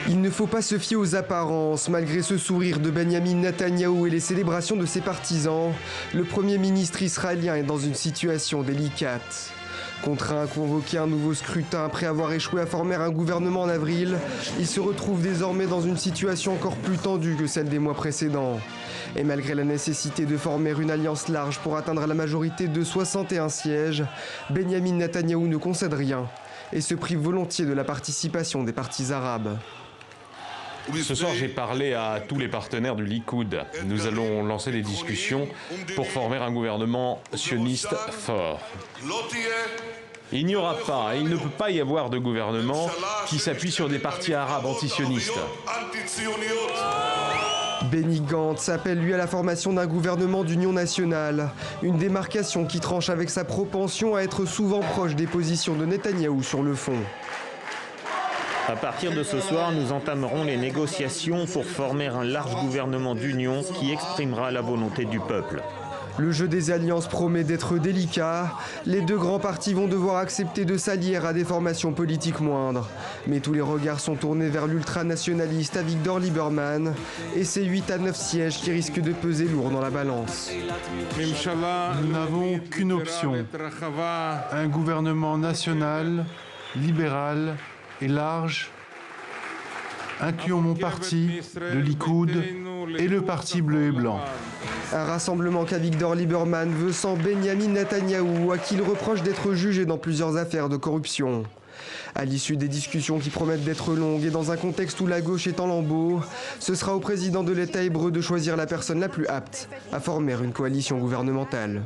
Il ne faut pas se fier aux apparences. Malgré ce sourire de Benyamin Netanyahou et les célébrations de ses partisans, le Premier ministre israélien est dans une situation délicate. Contraint à convoquer un nouveau scrutin après avoir échoué à former un gouvernement en avril, il se retrouve désormais dans une situation encore plus tendue que celle des mois précédents. Et malgré la nécessité de former une alliance large pour atteindre la majorité de 61 sièges, Benyamin Netanyahou ne concède rien et se prive volontiers de la participation des partis arabes. Ce soir, j'ai parlé à tous les partenaires du Likoud. Nous allons lancer des discussions pour former un gouvernement sioniste fort. Il n'y aura pas, et il ne peut pas y avoir de gouvernement qui s'appuie sur des partis arabes antisionistes. Benny Gantz appelle lui à la formation d'un gouvernement d'union nationale, une démarcation qui tranche avec sa propension à être souvent proche des positions de Netanyahou sur le fond. À partir de ce soir, nous entamerons les négociations pour former un large gouvernement d'union qui exprimera la volonté du peuple. Le jeu des alliances promet d'être délicat. Les deux grands partis vont devoir accepter de s'allier à des formations politiques moindres. Mais tous les regards sont tournés vers l'ultranationaliste Avigdor Lieberman et ses 8 à 9 sièges qui risquent de peser lourd dans la balance. Nous n'avons qu'une option, un gouvernement national, libéral et large, incluant mon parti, le Likoud, et le parti bleu et blanc. Un rassemblement qu'Avigdor Lieberman veut sans Benyamin Netanyahou, à qui il reproche d'être jugé dans plusieurs affaires de corruption. À l'issue des discussions qui promettent d'être longues et dans un contexte où la gauche est en lambeaux, ce sera au président de l'État hébreu de choisir la personne la plus apte à former une coalition gouvernementale.